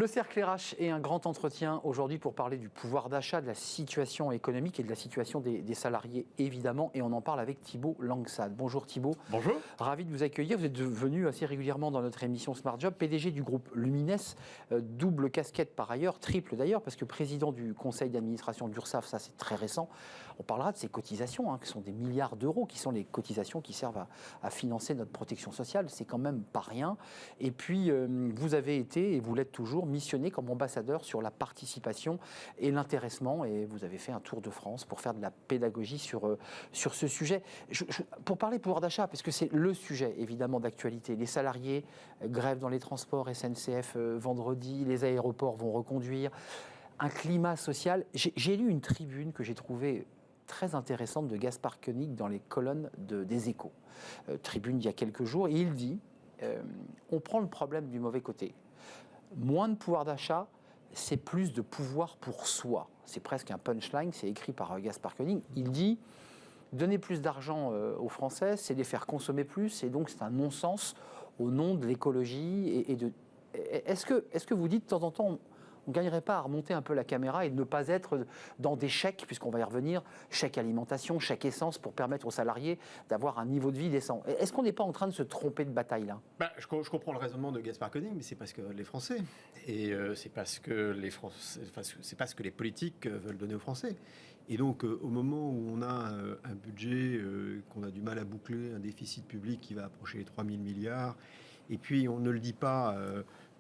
Le Cercle RH est un grand entretien aujourd'hui pour parler du pouvoir d'achat, de la situation économique et de la situation des salariés, évidemment. Et on en parle avec Thibault Langsad. Bonjour Thibault. Bonjour. Ravi de vous accueillir. Vous êtes venu assez régulièrement dans notre émission Smart Job, PDG du groupe Lumines, double casquette par ailleurs, triple d'ailleurs, parce que président du conseil d'administration de l'URSSAF, ça c'est très récent. On parlera de ces cotisations, qui sont des milliards d'euros, qui sont les cotisations qui servent à financer notre protection sociale. C'est quand même pas rien. Et puis, vous avez été, et vous l'êtes toujours, missionné comme ambassadeur sur la participation et l'intéressement. Et vous avez fait un tour de France pour faire de la pédagogie sur ce sujet. Pour parler pouvoir d'achat, parce que c'est le sujet, évidemment, d'actualité. Les salariés, grève dans les transports, SNCF vendredi, les aéroports vont reconduire. Un climat social. J'ai lu une tribune que j'ai trouvée très intéressante de Gaspard Koenig dans les colonnes des Échos. Tribune il y a quelques jours, et il dit on prend le problème du mauvais côté. Moins de pouvoir d'achat, c'est plus de pouvoir pour soi. C'est presque un punchline, c'est écrit par Gaspard Koenig. Il dit donner plus d'argent aux Français, c'est les faire consommer plus, et donc c'est un non-sens au nom de l'écologie. Est-ce que vous dites de temps en temps, on ne gagnerait pas à remonter un peu la caméra et de ne pas être dans des chèques, puisqu'on va y revenir, chèque alimentation, chèque essence, pour permettre aux salariés d'avoir un niveau de vie décent. Est-ce qu'on n'est pas en train de se tromper de bataille là ? Je comprends le raisonnement de Gaspard Koenig, mais c'est parce que les Français, et c'est parce que c'est pas ce que les politiques veulent donner aux Français. Et donc, au moment où on a un budget qu'on a du mal à boucler, un déficit public qui va approcher les 3 000 milliards, et puis on ne le dit pas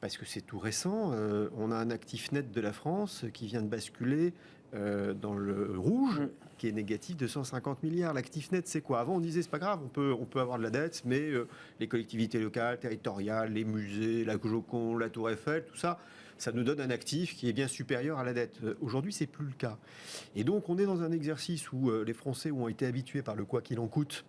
parce que c'est tout récent, on a un actif net de la France qui vient de basculer dans le rouge, qui est négatif de 150 milliards. L'actif net, c'est quoi ? Avant, on disait, c'est pas grave, on peut avoir de la dette, mais les collectivités locales, territoriales, les musées, la Joconde, la Tour Eiffel, tout ça, ça nous donne un actif qui est bien supérieur à la dette. Aujourd'hui, c'est plus le cas. Et donc, on est dans un exercice où les Français ont été habitués par le quoi qu'il en coûte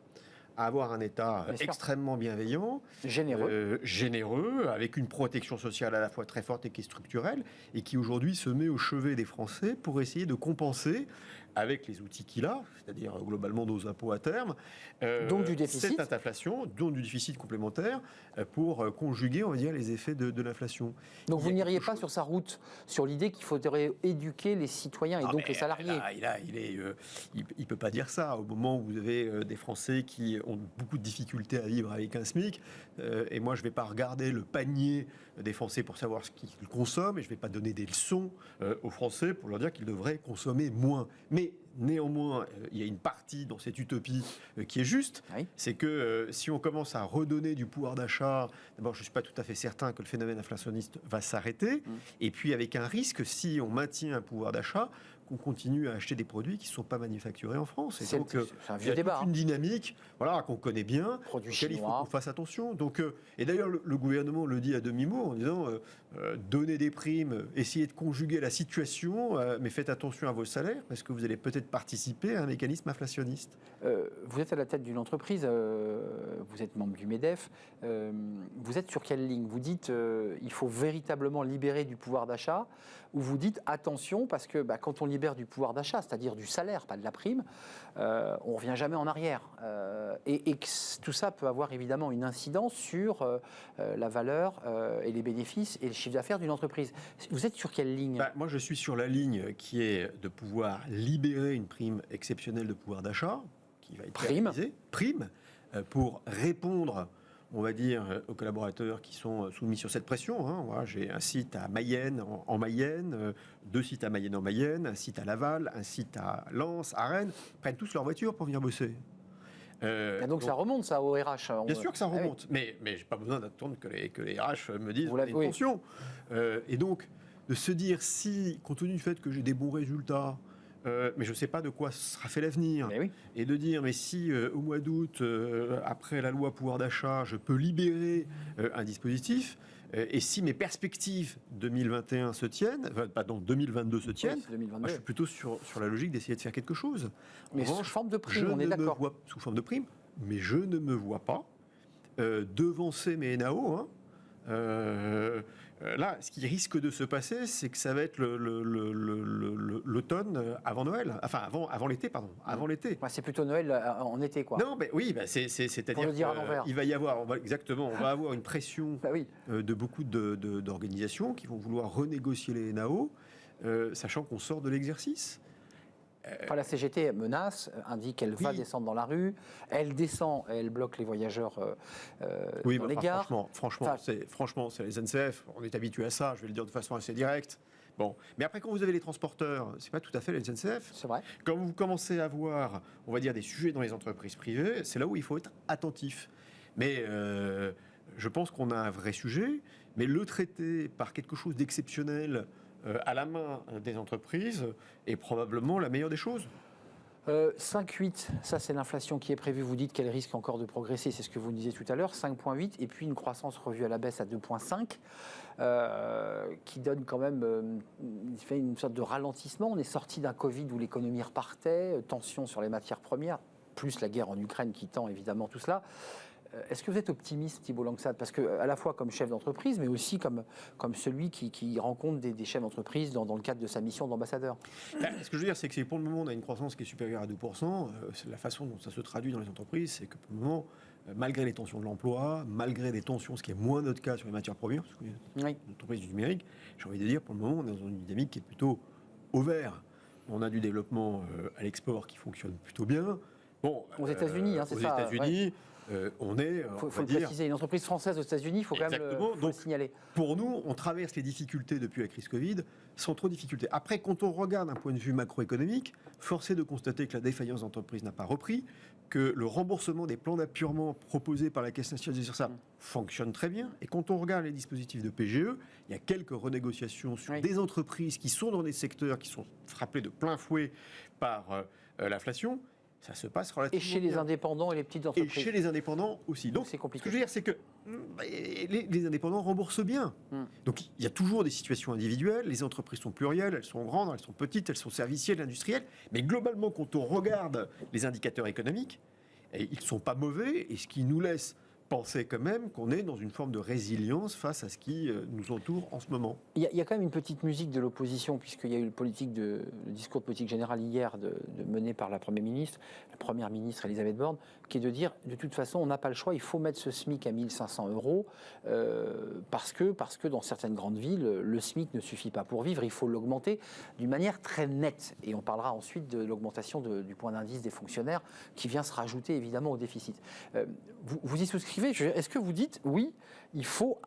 à avoir un État extrêmement bienveillant, généreux, avec une protection sociale à la fois très forte et qui est structurelle, et qui aujourd'hui se met au chevet des Français pour essayer de compenser, avec les outils qu'il a, c'est-à-dire globalement nos impôts à terme, donc du déficit. Cette inflation, donc du déficit complémentaire, pour conjuguer, on va dire, les effets de l'inflation. Donc vous n'iriez pas sur sa route, sur l'idée qu'il faudrait éduquer les citoyens et donc les salariés. Il peut pas dire ça. Au moment où vous avez des Français qui ont beaucoup de difficultés à vivre avec un SMIC, et moi je vais pas regarder le panier des Français pour savoir ce qu'ils consomment, et je vais pas donner des leçons aux Français pour leur dire qu'ils devraient consommer moins. Mais néanmoins, il y a une partie dans cette utopie qui est juste, c'est que si on commence à redonner du pouvoir d'achat, d'abord je ne suis pas tout à fait certain que le phénomène inflationniste va s'arrêter, et puis avec un risque, si on maintient un pouvoir d'achat, qu'on continue à acheter des produits qui ne sont pas manufacturés en France. Et donc, un il y a débat, toute une dynamique qu'on connaît bien, auquel il faut qu'on fasse attention. Donc, et d'ailleurs, le gouvernement le dit à demi-mot en disant donnez des primes, essayez de conjuguer la situation, mais faites attention à vos salaires, parce que vous allez peut-être participer à un mécanisme inflationniste. Vous êtes à la tête d'une entreprise, vous êtes membre du MEDEF, vous êtes sur quelle ligne ? Vous dites il faut véritablement libérer du pouvoir d'achat, ou vous dites attention, parce que quand on libère du pouvoir d'achat, c'est-à-dire du salaire, pas de la prime, on ne revient jamais en arrière. Et tout ça peut avoir évidemment une incidence sur la valeur et les bénéfices et le chiffre d'affaires d'une entreprise. Vous êtes sur quelle ligne ? Moi, je suis sur la ligne qui est de pouvoir libérer une prime exceptionnelle de pouvoir d'achat, qui va être réalisée, pour répondre, on va dire, aux collaborateurs qui sont soumis sur cette pression. Moi, j'ai un site à Mayenne, en Mayenne, 2 sites à Mayenne en Mayenne, un site à Laval, un site à Lens, à Rennes, prennent tous leur voiture pour venir bosser. Donc ça remonte ça au RH. Bien sûr que ça remonte, mais j'ai pas besoin d'attendre que les RH me disent attention. Et donc, de se dire si, compte tenu du fait que j'ai des bons résultats, mais je ne sais pas de quoi sera fait l'avenir. Et de dire, mais si au mois d'août, après la loi pouvoir d'achat, je peux libérer un dispositif, et si mes perspectives 2021 se tiennent, pardon, 2022 se tiennent, moi, je suis plutôt sur la logique d'essayer de faire quelque chose. Mais sous forme de prime, on est d'accord. Sous forme de prime, mais je ne me vois pas devancer mes NAO, là, ce qui risque de se passer, c'est que ça va être le l'automne avant Noël, enfin avant l'été, pardon, avant l'été. C'est plutôt Noël en été, quoi. Non, mais oui, c'est-à-dire qu'il va y avoir, on va avoir une pression de beaucoup d'organisations qui vont vouloir renégocier les NAO, sachant qu'on sort de l'exercice. La CGT menace, indique qu'elle va descendre dans la rue. Elle descend, elle bloque les voyageurs dans les gares. Franchement, c'est les SNCF. On est habitué à ça. Je vais le dire de façon assez directe. Bon, mais après, quand vous avez les transporteurs, c'est pas tout à fait les SNCF. C'est vrai. Quand vous commencez à voir, on va dire, des sujets dans les entreprises privées, c'est là où il faut être attentif. Mais je pense qu'on a un vrai sujet. Mais le traiter par quelque chose d'exceptionnel à la main des entreprises est probablement la meilleure des choses. 5,8, ça c'est l'inflation qui est prévue. Vous dites qu'elle risque encore de progresser, c'est ce que vous disiez tout à l'heure. 5,8 et puis une croissance revue à la baisse à 2,5 qui donne quand même fait une sorte de ralentissement. On est sorti d'un Covid où l'économie repartait, tension sur les matières premières, plus la guerre en Ukraine qui tend évidemment tout cela. Est-ce que vous êtes optimiste, Thibault Langsat? Parce que à la fois comme chef d'entreprise, mais aussi comme celui qui rencontre des chefs d'entreprise dans le cadre de sa mission d'ambassadeur. Ce que je veux dire, c'est que pour le moment, on a une croissance qui est supérieure à 2%. C'est la façon dont ça se traduit dans les entreprises, c'est que pour le moment, malgré les tensions de l'emploi, malgré des tensions, ce qui est moins notre cas sur les matières premières, parce qu'on est une entreprise du numérique, j'ai envie de dire, pour le moment, on est dans une dynamique qui est plutôt au vert. On a du développement à l'export qui fonctionne plutôt bien. Bon, aux États-Unis, c'est ça. Aux États-Unis. On est. Il faut le préciser, une entreprise française aux États-Unis, il faut quand même le signaler. Pour nous, on traverse les difficultés depuis la crise Covid sans trop de difficultés. Après, quand on regarde d'un point de vue macroéconomique, force est de constater que la défaillance d'entreprise n'a pas repris, que le remboursement des plans d'appurement proposés par la Caisse nationale des URSSAF fonctionne très bien. Et quand on regarde les dispositifs de PGE, il y a quelques renégociations sur des entreprises qui sont dans des secteurs qui sont frappés de plein fouet par l'inflation. Ça se passe relativement bien. Et chez les indépendants et les petites entreprises. Et chez les indépendants aussi. Donc, c'est compliqué. Ce que je veux dire, c'est que les indépendants remboursent bien. Donc, il y a toujours des situations individuelles. Les entreprises sont plurielles, elles sont grandes, elles sont petites, elles sont servicielles, industrielles. Mais globalement, quand on regarde les indicateurs économiques, ils ne sont pas mauvais. Et ce qui nous laisse penser quand même qu'on est dans une forme de résilience face à ce qui nous entoure en ce moment. Il y a quand même une petite musique de l'opposition, puisqu'il y a eu le discours de politique générale hier mené par la Première ministre Elisabeth Borne, qui est de dire, de toute façon, on n'a pas le choix, il faut mettre ce SMIC à 1 500 €, parce que dans certaines grandes villes, le SMIC ne suffit pas pour vivre, il faut l'augmenter d'une manière très nette. Et on parlera ensuite de l'augmentation du point d'indice des fonctionnaires, qui vient se rajouter évidemment au déficit. Vous y souscrivez? Est-ce que vous dites, oui, il faut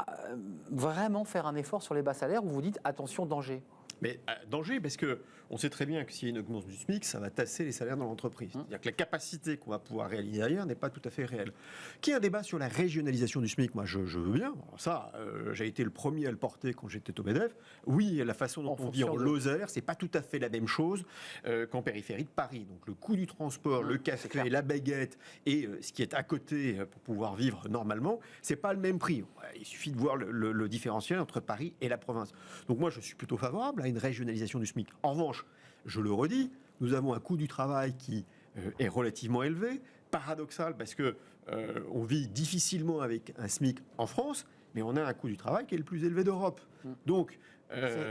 vraiment faire un effort sur les bas salaires, ou vous dites, attention, danger? Mais danger, parce qu'on sait très bien que s'il y a une augmentation du SMIC, ça va tasser les salaires dans l'entreprise. C'est-à-dire que la capacité qu'on va pouvoir réaliser derrière n'est pas tout à fait réelle. Qu'il y ait un débat sur la régionalisation du SMIC, moi je veux bien. Alors ça, j'ai été le premier à le porter quand j'étais au MEDEF. Oui, la façon dont on vit en Lozère, c'est pas tout à fait la même chose qu'en périphérie de Paris. Donc le coût du transport, le café, la baguette et ce qui est à côté pour pouvoir vivre normalement, c'est pas le même prix. Il suffit de voir le différentiel entre Paris et la province. Donc moi je suis plutôt favorable à une régionalisation du SMIC. En revanche, je le redis, nous avons un coût du travail qui est relativement élevé, paradoxal parce que on vit difficilement avec un SMIC en France, mais on a un coût du travail qui est le plus élevé d'Europe. Donc,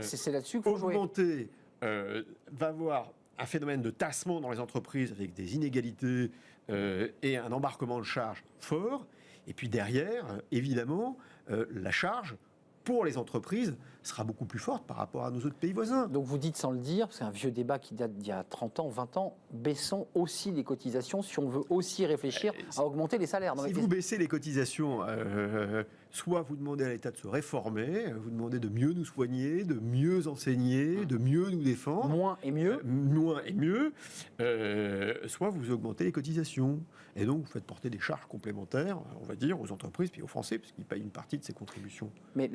c'est là-dessus qu'il faut augmenter va avoir un phénomène de tassement dans les entreprises avec des inégalités et un embarquement de charges fort. Et puis derrière, évidemment, la charge pour les entreprises sera beaucoup plus forte par rapport à nos autres pays voisins. Donc vous dites sans le dire, c'est un vieux débat qui date d'il y a 30 ans, 20 ans, baissons aussi les cotisations si on veut aussi réfléchir à augmenter les salaires. Si vous baissez les cotisations, soit vous demandez à l'État de se réformer, vous demandez de mieux nous soigner, de mieux enseigner, de mieux nous défendre. Moins et mieux. Moins et mieux. Soit vous augmentez les cotisations. Et donc vous faites porter des charges complémentaires, on va dire, aux entreprises puis aux Français, parce qu'ils payent une partie de ces contributions. Mais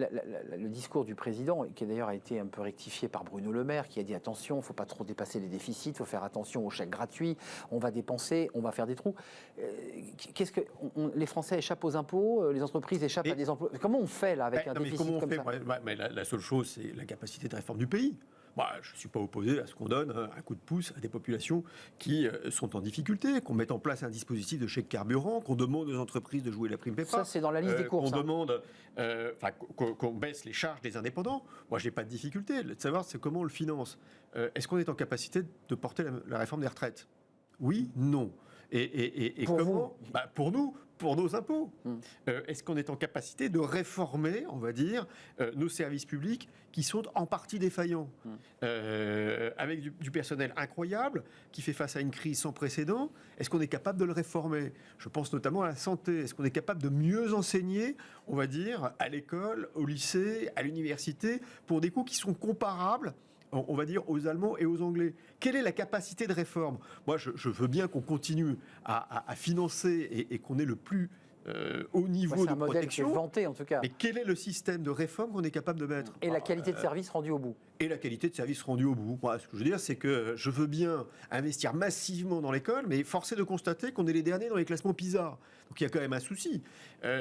le discours du président, qui d'ailleurs a été un peu rectifié par Bruno Le Maire, qui a dit attention, il ne faut pas trop dépasser les déficits, il faut faire attention aux chèques gratuits, on va dépenser, on va faire des trous. Les Français échappent aux impôts, les entreprises échappent à des emplois. Comment on fait là avec un déficit comme ça? La seule chose, c'est la capacité de réforme du pays. Moi, je ne suis pas opposé à ce qu'on donne un coup de pouce à des populations qui sont en difficulté, qu'on mette en place un dispositif de chèque carburant, qu'on demande aux entreprises de jouer la prime PEPA. Ça, c'est dans la liste des courses. Qu'on demande, qu'on baisse les charges des indépendants. Moi, je n'ai pas de difficulté. De savoir, c'est comment on le finance. Est-ce qu'on est en capacité de porter la réforme des retraites? Oui, non. Et pour comment pour nous, pour nos impôts. Est-ce qu'on est en capacité de réformer, on va dire, nos services publics qui sont en partie défaillants, avec du personnel incroyable, qui fait face à une crise sans précédent? Est-ce qu'on est capable de le réformer? Je pense notamment à la santé. Est-ce qu'on est capable de mieux enseigner, on va dire, à l'école, au lycée, à l'université, pour des coûts qui sont comparables, on va dire, aux Allemands et aux Anglais? Quelle est la capacité de réforme? Moi, je veux bien qu'on continue à financer et qu'on ait le plus haut niveau de protection. C'est un modèle qui est vanté, en tout cas. Mais quel est le système de réforme qu'on est capable de mettre? Et la qualité de service rendue au bout. Et la qualité de service rendue au bout. Moi, ce que je veux dire, c'est que je veux bien investir massivement dans l'école, mais force est de constater qu'on est les derniers dans les classements PISA. Donc il y a quand même un souci.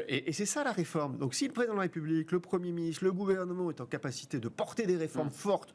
Et c'est ça la réforme. Donc si le président de la République, le Premier ministre, le gouvernement est en capacité de porter des réformes fortes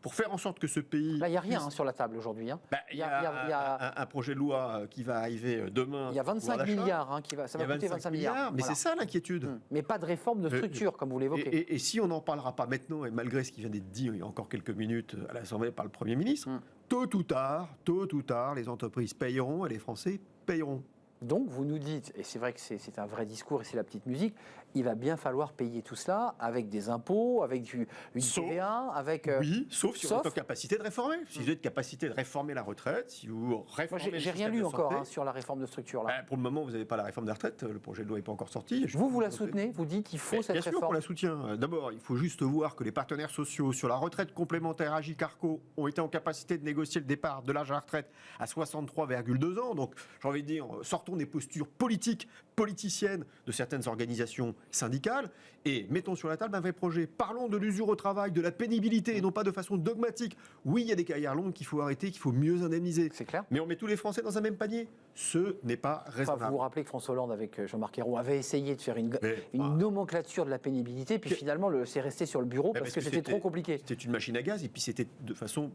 pour faire en sorte que ce pays... Là, il n'y a rien sur la table aujourd'hui. Il y a un projet de loi qui va arriver demain. Il y a 25 milliards ça va coûter 25 milliards. Mais c'est ça l'inquiétude. Mais pas de réforme de structure, comme vous l'évoquez. Et si on n'en parlera pas maintenant, et malgré ce qui vient d'être dit il y a encore quelques minutes à l'Assemblée par le Premier ministre, tôt ou tard, les entreprises payeront et les Français payeront. Donc vous nous dites, et c'est vrai que c'est un vrai discours et c'est la petite musique, il va bien falloir payer tout cela avec des impôts, avec une TVA, avec... Oui, sauf si vous êtes en capacité de réformer. Si vous êtes en capacité de réformer la retraite, si vous réformez... Moi, j'ai rien lu encore sur la réforme de structure. Là. Pour le moment, vous n'avez pas la réforme des retraites, le projet de loi n'est pas encore sorti. Vous la soutenez? Vous dites qu'il faut cette réforme? Bien sûr qu'on la soutient. D'abord, il faut juste voir que les partenaires sociaux sur la retraite complémentaire Agirc-Arrco ont été en capacité de négocier le départ de l'âge à la retraite à 63,2 ans. Donc, j'ai envie de dire, sortons des postures politiciennes de certaines organisations syndicales et mettons sur la table un vrai projet. Parlons de l'usure au travail, de la pénibilité et non pas de façon dogmatique. Oui, il y a des carrières longues qu'il faut arrêter, qu'il faut mieux indemniser. C'est clair. Mais on met tous les Français dans un même panier. Ce n'est pas raisonnable. Vous vous rappelez que François Hollande avec Jean-Marc Ayrault avait essayé de faire une nomenclature de la pénibilité, puis finalement c'est resté sur le bureau parce que c'était trop compliqué. C'était une machine à gaz et puis c'était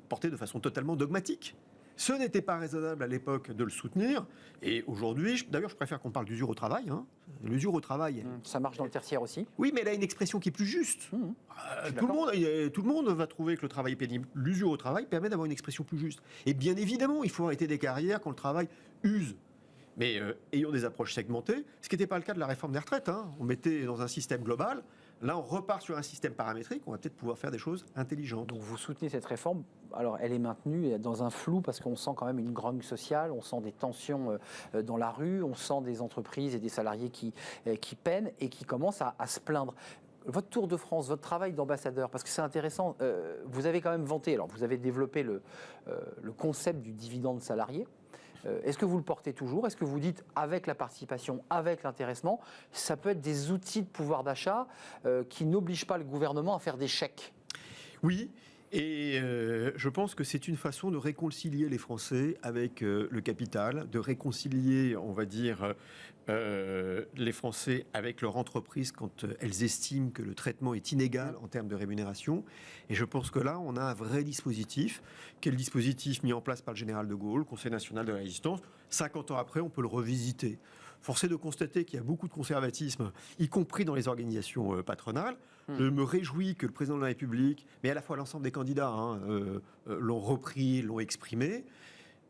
porté de façon totalement dogmatique. Ce n'était pas raisonnable à l'époque de le soutenir. Et aujourd'hui, d'ailleurs, je préfère qu'on parle d'usure au travail. L'usure au travail. Ça marche dans le tertiaire aussi. Oui, mais elle a une expression qui est plus juste. Tout le monde va trouver que le travail est pénible. L'usure au travail permet d'avoir une expression plus juste. Et bien évidemment, il faut arrêter des carrières quand le travail use. Mais ayons des approches segmentées, ce qui n'était pas le cas de la réforme des retraites. On mettait dans un système global. Là, on repart sur un système paramétrique. On va peut-être pouvoir faire des choses intelligentes. Donc vous soutenez cette réforme. Alors, elle est maintenue dans un flou parce qu'on sent quand même une grogne sociale, on sent des tensions dans la rue, on sent des entreprises et des salariés qui peinent et qui commencent à se plaindre. Votre tour de France, votre travail d'ambassadeur, parce que c'est intéressant, vous avez quand même vanté, alors vous avez développé le concept du dividende salarié. Est-ce que vous le portez toujours? Est-ce que vous dites, avec la participation, avec l'intéressement, ça peut être des outils de pouvoir d'achat qui n'obligent pas le gouvernement à faire des chèques? Oui. Et je pense que c'est une façon de réconcilier les Français avec le capital, de réconcilier, on va dire, les Français avec leur entreprise quand elles estiment que le traitement est inégal en termes de rémunération. Et je pense que là, on a un vrai dispositif, qui est le dispositif mis en place par le général de Gaulle, Conseil national de la résistance. 50 ans après, on peut le revisiter. Force est de constater qu'il y a beaucoup de conservatisme, y compris dans les organisations patronales. Je me réjouis que le président de la République, mais à la fois l'ensemble des candidats, l'ont repris, l'ont exprimé.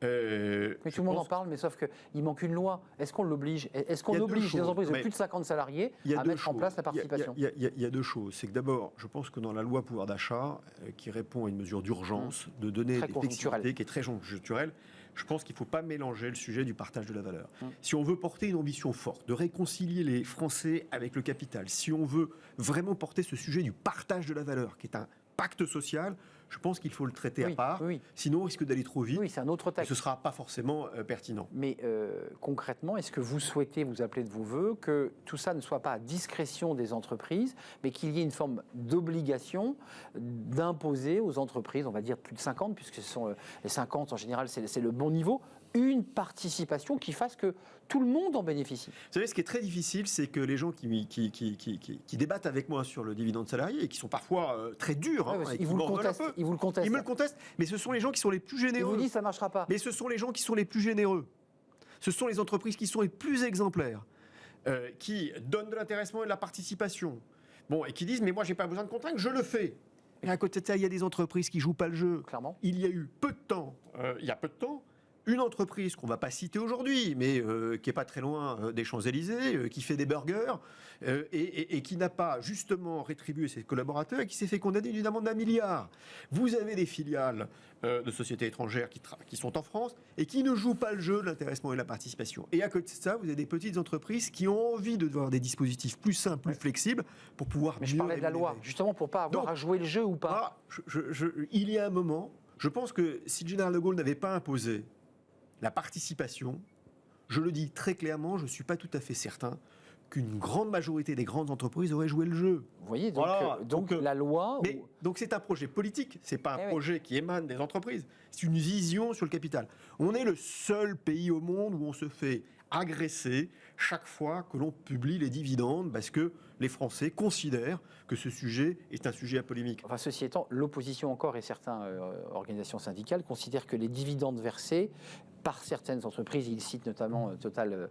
Mais tout le monde en parle, mais sauf qu'il manque une loi. Est-ce qu'on l'oblige? Est-ce qu'on oblige les entreprises de plus de 50 salariés à mettre en place la participation? Il y a deux choses. C'est que d'abord, je pense que dans la loi pouvoir d'achat, qui répond à une mesure d'urgence, de donner des flexibilités, qui est très conjoncturelle, je pense qu'il ne faut pas mélanger le sujet du partage de la valeur. Si on veut porter une ambition forte, de réconcilier les Français avec le capital, si on veut vraiment porter ce sujet du partage de la valeur, qui est un pacte social, je pense qu'il faut le traiter à part. Sinon, on risque d'aller trop vite. Oui, c'est un autre texte. Ce ne sera pas forcément pertinent. Mais concrètement, est-ce que vous souhaitez, vous appelez de vos voeux, que tout ça ne soit pas à discrétion des entreprises, mais qu'il y ait une forme d'obligation d'imposer aux entreprises, on va dire plus de 50, puisque ce sont les 50 en général, c'est le bon niveau, une participation qui fasse que tout le monde en bénéficie. Vous savez, ce qui est très difficile, c'est que les gens qui débattent avec moi sur le dividende salarié, et qui sont parfois très durs, ils vous le contestent. Ils me le contestent, mais ce sont les gens qui sont les plus généreux. Ils vous disent ça ne marchera pas. Mais ce sont les gens qui sont les plus généreux. Ce sont les entreprises qui sont les plus exemplaires, qui donnent de l'intéressement et de la participation. Bon, et qui disent, mais moi, j'ai pas besoin de contraintes, je le fais. Et à côté de ça, il y a des entreprises qui jouent pas le jeu. Clairement. Il y a eu peu de temps, une entreprise qu'on ne va pas citer aujourd'hui, mais qui n'est pas très loin des Champs-Élysées, qui fait des burgers, et qui n'a pas justement rétribué ses collaborateurs et qui s'est fait condamner d'une amende d'1 milliard. Vous avez des filiales de sociétés étrangères qui sont en France et qui ne jouent pas le jeu de l'intéressement et de la participation. Et à côté de ça, vous avez des petites entreprises qui ont envie de voir des dispositifs plus simples, plus flexibles, pour pouvoir Mais je parlais de la loi, justement pour ne pas avoir à jouer le jeu ou pas. Il y a un moment, je pense que si le général de Gaulle n'avait pas imposé la participation, je le dis très clairement, je ne suis pas tout à fait certain qu'une grande majorité des grandes entreprises auraient joué le jeu. Vous voyez, donc la loi... Donc c'est un projet politique, ce n'est pas un projet qui émane des entreprises, c'est une vision sur le capital. On est le seul pays au monde où on se fait agresser chaque fois que l'on publie les dividendes parce que les Français considèrent que ce sujet est un sujet à polémique. Enfin, ceci étant, l'opposition encore et certaines organisations syndicales considèrent que les dividendes versés par certaines entreprises, ils citent notamment Total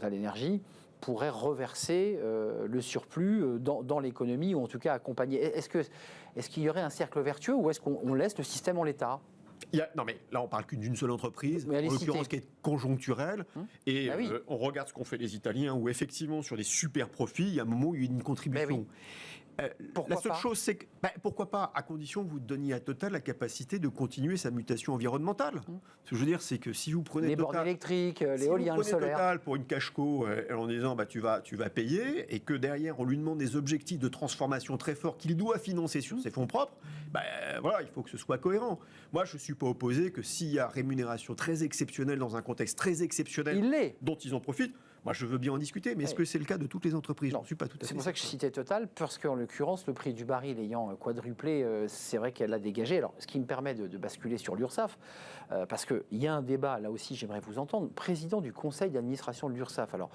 Energy, pourraient reverser le surplus dans l'économie ou en tout cas accompagner. Est-ce qu'il y aurait un cercle vertueux ou est-ce qu'on laisse le système en l'état ? Non mais là on parle qu'une d'une seule entreprise, en l'occurrence qui est conjoncturelle, et on regarde ce qu'ont fait les Italiens où effectivement sur des super profits, il y a un moment où il y a une contribution. La seule chose, c'est que, pourquoi pas, à condition que vous donniez à Total la capacité de continuer sa mutation environnementale. Ce que je veux dire, c'est que si vous prenez les bornes électriques, l'éolien, le solaire, Total pour une cash-co en disant tu vas payer, et que derrière on lui demande des objectifs de transformation très forts qu'il doit financer sur ses fonds propres, voilà, il faut que ce soit cohérent. Moi, je ne suis pas opposé que s'il y a rémunération très exceptionnelle dans un contexte très exceptionnel dont ils en profitent, moi, je veux bien en discuter, mais est-ce que c'est le cas de toutes les entreprises ? Je ne suis pas tout à fait. C'est pour ça que je citais Total, parce qu'en l'occurrence, le prix du baril ayant quadruplé, c'est vrai qu'elle a dégagé. Alors, ce qui me permet de basculer sur l'URSSAF, parce qu'il y a un débat, là aussi, j'aimerais vous entendre. Président du conseil d'administration de l'URSSAF. Alors,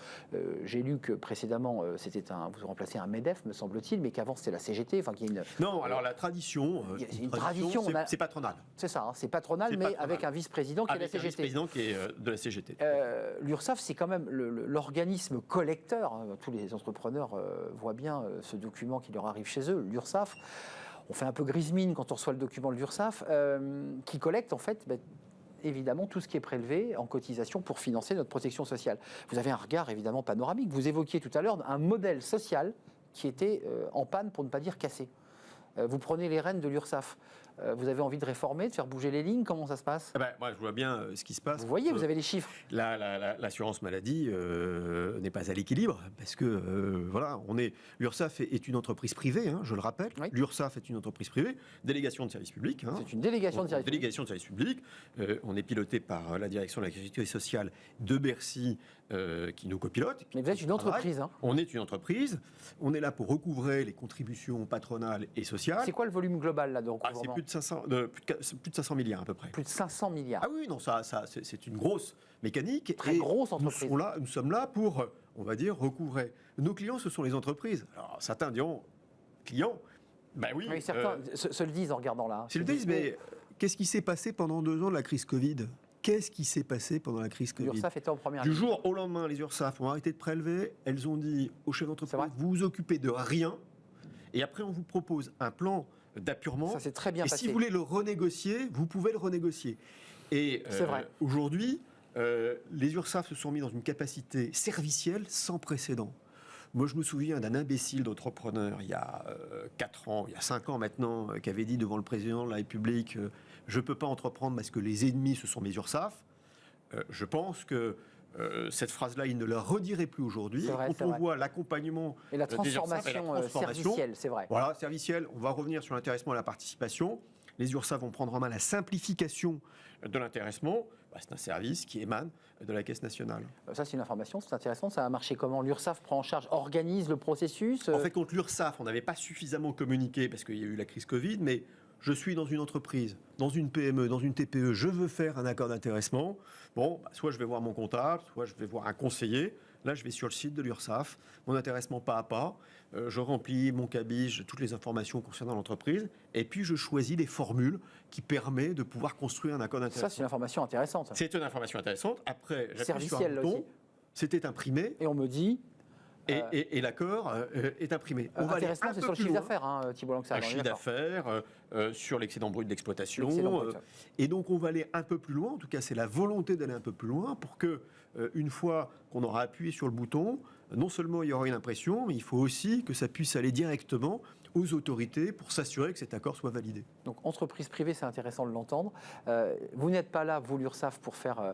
j'ai lu que précédemment, vous remplacez un MEDEF, me semble-t-il, mais qu'avant, c'était la CGT. Enfin, qu'il y a non, alors la tradition, c'est patronal. C'est ça, c'est patronal, mais patronal. Avec un vice-président qui est la CGT. Un vice-président qui est de la CGT. L'URSSAF, c'est quand même l'organisme collecteur. Tous les entrepreneurs voient bien ce document qui leur arrive chez eux, l'URSSAF. On fait un peu grise mine quand on reçoit le document de l'URSSAF, qui collecte en fait évidemment tout ce qui est prélevé en cotisation pour financer notre protection sociale. Vous avez un regard évidemment panoramique. Vous évoquiez tout à l'heure un modèle social qui était en panne, pour ne pas dire cassé. Vous prenez les rênes de l'URSSAF. Vous avez envie de réformer, de faire bouger les lignes. Comment ça se passe ? Moi, je vois bien ce qui se passe. Vous voyez, vous avez les chiffres. L'assurance maladie n'est pas à l'équilibre parce que l'URSSAF est une entreprise privée, je le rappelle. Oui. L'URSSAF est une entreprise privée, délégation de service public. C'est une délégation de service public. On est piloté par la direction de la sécurité sociale de Bercy qui nous copilote. Mais vous êtes une entreprise. On est une entreprise. On est là pour recouvrer les contributions patronales et sociales. C'est quoi le volume global là de recouvrement ? Plus de 500 milliards à peu près. Plus de 500 milliards. Ah oui, non, ça c'est une grosse mécanique. Très grosse entreprise. Nous sommes là pour, on va dire, recouvrer. Nos clients, ce sont les entreprises. Alors certains diront, clients, oui. Certains se le disent en regardant là. Se le disent, mais qu'est-ce qui s'est passé pendant 2 ans de la crise Covid ? Qu'est-ce qui s'est passé pendant la crise Covid ? L'URSSAF était en première ligne. Du jour au lendemain, les URSSAF ont arrêté de prélever. Elles ont dit aux chefs d'entreprise, vous vous occupez de rien. Et après, on vous propose un plan d'appurement. Ça s'est très bien passé. Si vous voulez le renégocier, vous pouvez le renégocier. Et aujourd'hui, les URSSAF se sont mis dans une capacité servicielle sans précédent. Moi, je me souviens d'un imbécile d'entrepreneur il y a 4 ans, il y a 5 ans maintenant, qui avait dit devant le président de la République je ne peux pas entreprendre parce que les ennemis, ce sont mes URSSAF. Je pense que cette phrase-là, il ne la redirait plus aujourd'hui. Quand on voit l'accompagnement et la transformation servicielle, c'est vrai. Voilà, servicielle. On va revenir sur l'intéressement et la participation. Les URSSAF vont prendre en main la simplification de l'intéressement. C'est un service qui émane de la Caisse nationale. Ça, c'est une information, c'est intéressant. Ça a marché comment ? L'URSSAF prend en charge, organise le processus En fait, contre l'URSSAF, on n'avait pas suffisamment communiqué parce qu'il y a eu la crise Covid, mais je suis dans une entreprise, dans une PME, dans une TPE, je veux faire un accord d'intéressement. Bon, soit je vais voir mon comptable, soit je vais voir un conseiller. Là, je vais sur le site de l'URSSAF, mon intéressement pas à pas. Je remplis mon cabis, toutes les informations concernant l'entreprise, et puis je choisis des formules qui permettent de pouvoir construire un accord d'intéressement. Ça, c'est une information intéressante. C'est une information intéressante. Après, j'appuie sur un Servicielle bouton, aussi. C'était imprimé. Et on me dit... Et l'accord est imprimé. On va intéressant, c'est sur le chiffre d'affaires, Thibault Langsat. Un chiffre d'affaires, sur l'excédent brut d'exploitation. Brut. Et donc, on va aller un peu plus loin. En tout cas, c'est la volonté d'aller un peu plus loin pour que, une fois qu'on aura appuyé sur le bouton, non seulement il y aura une impression, mais il faut aussi que ça puisse aller directement aux autorités pour s'assurer que cet accord soit validé. Donc, entreprise privée, c'est intéressant de l'entendre. Vous n'êtes pas là, vous, l'URSSAF, pour faire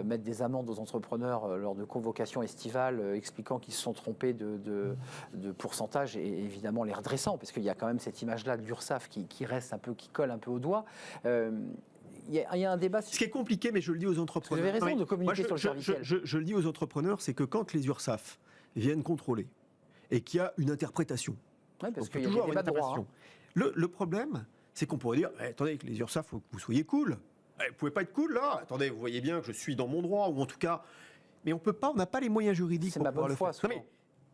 mettre des amendes aux entrepreneurs lors de convocations estivales, expliquant qu'ils se sont trompés de pourcentage et évidemment les redressant, parce qu'il y a quand même cette image-là de l'URSSAF qui reste un peu, qui colle un peu au doigt. Il y a un débat. Ce qui est compliqué, mais je le dis aux entrepreneurs. Vous avez raison de communiquer sur le serviciel. Je le dis aux entrepreneurs, c'est que quand les URSSAF viennent contrôler et qu'il y a une interprétation, oui, parce qu'il y a toujours des débats de droit. Le problème, c'est qu'on pourrait dire attendez, avec les URSSAF, il faut que vous soyez cool. Vous ne pouvez pas être cool là. Attendez, vous voyez bien que je suis dans mon droit, ou en tout cas. Mais on peut pas, on n'a pas les moyens juridiques pour pouvoir le faire. Non, mais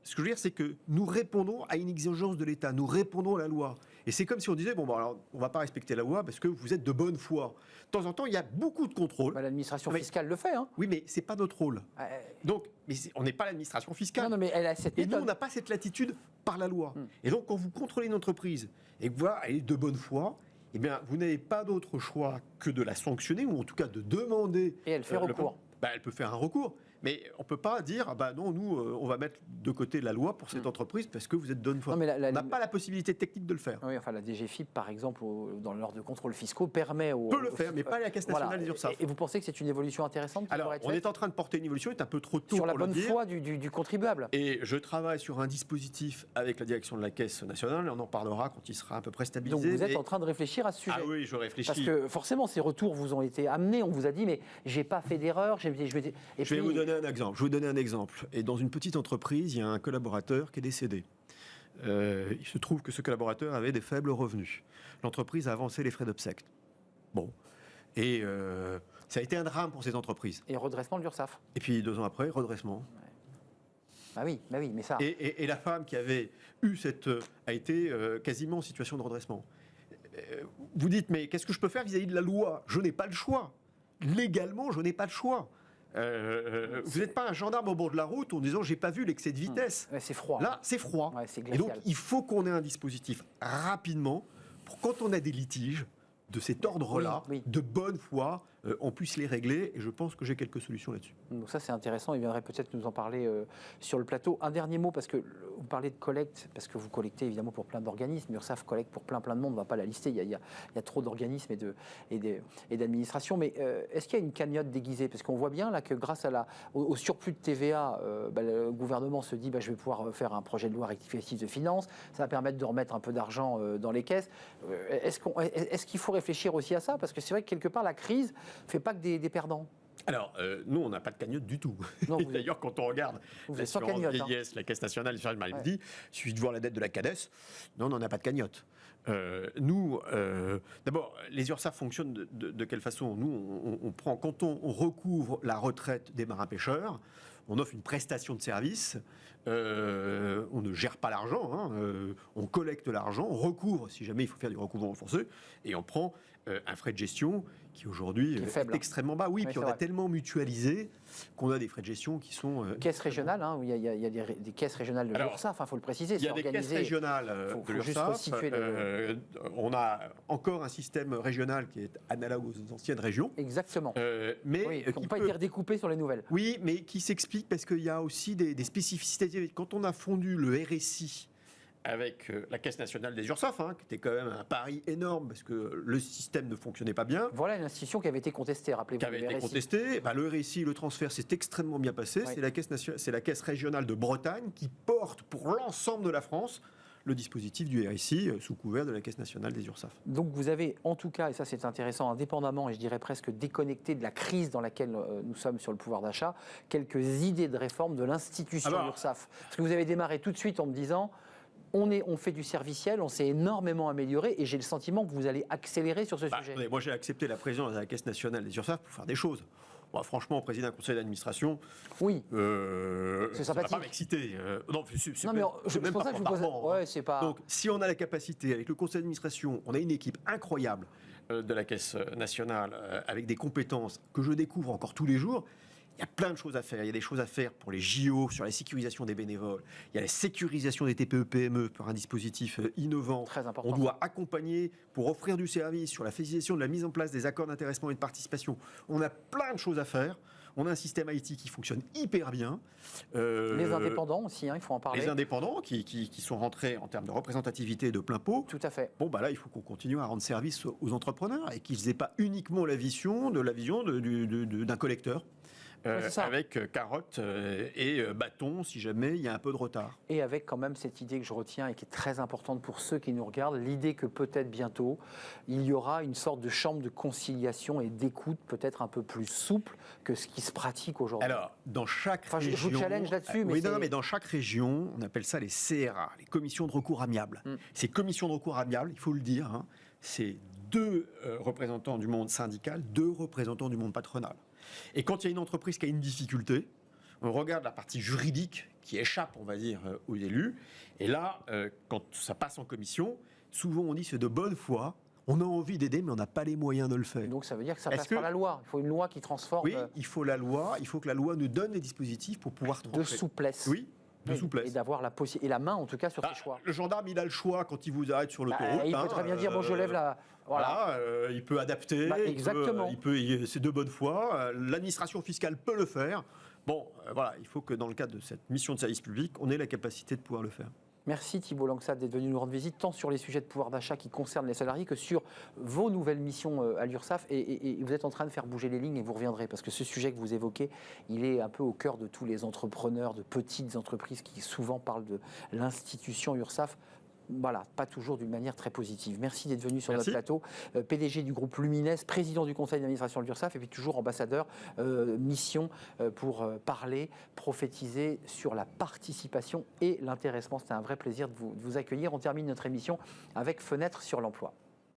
ce que je veux dire, c'est que nous répondons à une exigence de l'État, nous répondons à la loi. Et c'est comme si on disait alors, on ne va pas respecter la loi parce que vous êtes de bonne foi. De temps en temps, il y a beaucoup de contrôle. L'administration fiscale le fait. Oui, mais c'est pas notre rôle. Donc, on n'est pas l'administration fiscale. Non, mais elle a cette méthode. Et nous, on n'a pas cette latitude par la loi. Et donc, quand vous contrôlez une entreprise et que voilà, elle est de bonne foi, eh bien, vous n'avez pas d'autre choix que de la sanctionner, ou en tout cas de demander. Et elle fait recours. Elle peut faire un recours. Mais on ne peut pas dire, non, nous, on va mettre de côté la loi pour cette entreprise parce que vous êtes de bonne foi. On n'a pas la possibilité technique de le faire. Oui, enfin, la DGFiP, par exemple, dans l'ordre de contrôle fiscaux, permet peut le faire, mais pas la Caisse nationale des URSSAF. Et vous pensez que c'est une évolution intéressante qui Alors, on est en train de porter une évolution, c'est un peu trop tôt sur la pour le bonne dire. foi du contribuable. Et je travaille sur un dispositif avec la direction de la Caisse nationale, on en parlera quand il sera à peu près stabilisé. Donc vous êtes en train de réfléchir à ce sujet. Ah oui, je réfléchis. Parce que forcément, ces retours vous ont été amenés, on vous a dit, mais j'ai pas fait d'erreur. Je vais vous donner un exemple. Et dans une petite entreprise, il y a un collaborateur qui est décédé. Il se trouve que ce collaborateur avait des faibles revenus. L'entreprise a avancé les frais d'obsèques. Bon. Et ça a été un drame pour cette entreprise. Et redressement de l'URSSAF. Et puis 2 ans après, redressement. Ouais. Bah oui, mais ça... Et la femme qui avait eu a été quasiment en situation de redressement. Vous dites, mais qu'est-ce que je peux faire vis-à-vis de la loi ? Je n'ai pas le choix. Légalement, je n'ai pas le choix. Vous n'êtes pas un gendarme au bord de la route en disant j'ai pas vu l'excès de vitesse. Ouais, c'est froid. Là, c'est froid. Ouais, c'est et donc, il faut qu'on ait un dispositif rapidement pour quand on a des litiges de cet ordre-là, de bonne foi, on puisse les régler. Et je pense que j'ai quelques solutions là-dessus. Donc ça, c'est intéressant. Il viendrait peut-être nous en parler sur le plateau. Un dernier mot, parce que vous parlez de collecte, parce que vous collectez évidemment pour plein d'organismes. URSSAF collecte pour plein de monde. On ne va pas la lister. Il y a trop d'organismes et d'administrations. Mais est-ce qu'il y a une cagnotte déguisée ? Parce qu'on voit bien là que grâce au surplus de TVA, le gouvernement se dit je vais pouvoir faire un projet de loi rectificatif de finances. Ça va permettre de remettre un peu d'argent dans les caisses. Est-ce qu'il faut réfléchir aussi à ça ? Parce que c'est vrai que quelque part, la crise ne fait pas que des perdants. Alors, nous, on n'a pas de cagnotte du tout. D'ailleurs, quand on regarde l'assurance vieillesse, la Caisse nationale de maladie, il suffit de voir la dette de la CADES. Non, on n'a pas de cagnotte. Nous, d'abord, les URSSAF fonctionnent de quelle façon ? Nous, on prend, quand on recouvre la retraite des marins-pêcheurs, on offre une prestation de service. On ne gère pas l'argent, on collecte l'argent, on recouvre si jamais il faut faire du recouvrement forcé, et on prend un frais de gestion qui aujourd'hui est extrêmement bas. Oui, puis on a tellement mutualisé qu'on a des frais de gestion qui sont... Caisses régionales, il y a des caisses régionales de l'URSSAF, il faut le préciser. Il y a des caisses régionales de l'URSSAF. On a encore un système régional qui est analogue aux anciennes régions. Exactement. Mais qui n'ont pas été redécoupées sur les nouvelles. Oui, mais qui s'explique parce qu'il y a aussi des spécificités. Quand on a fondu le RSI avec la Caisse nationale des URSSAF, qui était quand même un pari énorme parce que le système ne fonctionnait pas bien. Voilà une institution qui avait été contestée, rappelez-vous. Qui avait été contestée. Le RSI, le transfert, s'est extrêmement bien passé. Oui. C'est la Caisse régionale de Bretagne qui porte pour l'ensemble de la France le dispositif du RSI sous couvert de la Caisse nationale des URSSAF. Donc vous avez en tout cas, et ça c'est intéressant, indépendamment et je dirais presque déconnecté de la crise dans laquelle nous sommes sur le pouvoir d'achat, quelques idées de réforme de l'institution URSSAF. Parce que vous avez démarré tout de suite en me disant... On fait du serviciel, on s'est énormément amélioré et j'ai le sentiment que vous allez accélérer sur ce sujet. Attendez, moi, j'ai accepté la présidence de la Caisse nationale des URSSAF pour faire des choses. Moi, franchement, président d'un conseil d'administration, Oui, c'est sympathique. Ça va pas m'exciter. Non, non mais c'est pour ça que je vous pose. Ouais, c'est pas. Donc, si on a la capacité, avec le conseil d'administration, on a une équipe incroyable de la Caisse nationale, avec des compétences que je découvre encore tous les jours, il y a plein de choses à faire. Il y a des choses à faire pour les JO, sur la sécurisation des bénévoles. Il y a la sécurisation des TPE-PME par un dispositif innovant. Très important. On doit accompagner pour offrir du service sur la facilitation de la mise en place des accords d'intéressement et de participation. On a plein de choses à faire. On a un système IT qui fonctionne hyper bien. Les indépendants aussi, il faut en parler. Les indépendants qui sont rentrés en termes de représentativité de plein pot. Tout à fait. Bon, là, il faut qu'on continue à rendre service aux entrepreneurs et qu'ils n'aient pas uniquement la vision d'un collecteur. Avec carotte et bâton si jamais il y a un peu de retard. Et avec quand même cette idée que je retiens et qui est très importante pour ceux qui nous regardent, l'idée que peut-être bientôt, il y aura une sorte de chambre de conciliation et d'écoute peut-être un peu plus souple que ce qui se pratique aujourd'hui. Alors, dans chaque région... Je vous challenge là-dessus, mais mais dans chaque région, on appelle ça les CRA, les commissions de recours amiables. Ces commissions de recours amiables, il faut le dire, c'est 2 représentants du monde syndical, 2 représentants du monde patronal. Et quand il y a une entreprise qui a une difficulté, on regarde la partie juridique qui échappe, on va dire, aux élus. Et là, quand ça passe en commission, souvent on dit c'est de bonne foi, on a envie d'aider, mais on n'a pas les moyens de le faire. Donc ça veut dire que ça passe par la loi. Il faut une loi qui transforme. Oui, il faut la loi. Il faut que la loi nous donne les dispositifs pour pouvoir trancher. De souplesse. Oui. De souplesse. Et d'avoir la possibilité, et la main en tout cas sur ses choix. Le gendarme, il a le choix quand il vous arrête sur l'autoroute. Il peut très bien dire, bon, je lève la... Voilà, il peut adapter. Exactement. C'est de bonne foi. L'administration fiscale peut le faire. Bon, voilà, il faut que dans le cadre de cette mission de service public, on ait la capacité de pouvoir le faire. Merci Thibault Langsat d'être venu nous rendre visite, tant sur les sujets de pouvoir d'achat qui concernent les salariés que sur vos nouvelles missions à l'URSSAF. Et vous êtes en train de faire bouger les lignes et vous reviendrez, parce que ce sujet que vous évoquez, il est un peu au cœur de tous les entrepreneurs de petites entreprises qui souvent parlent de l'institution URSSAF. Voilà, pas toujours d'une manière très positive. Merci d'être venu sur notre plateau. PDG du groupe Lumines, président du conseil d'administration de l'URSSAF et puis toujours ambassadeur, mission pour parler, prophétiser sur la participation et l'intéressement. C'était un vrai plaisir de vous accueillir. On termine notre émission avec Fenêtre sur l'emploi.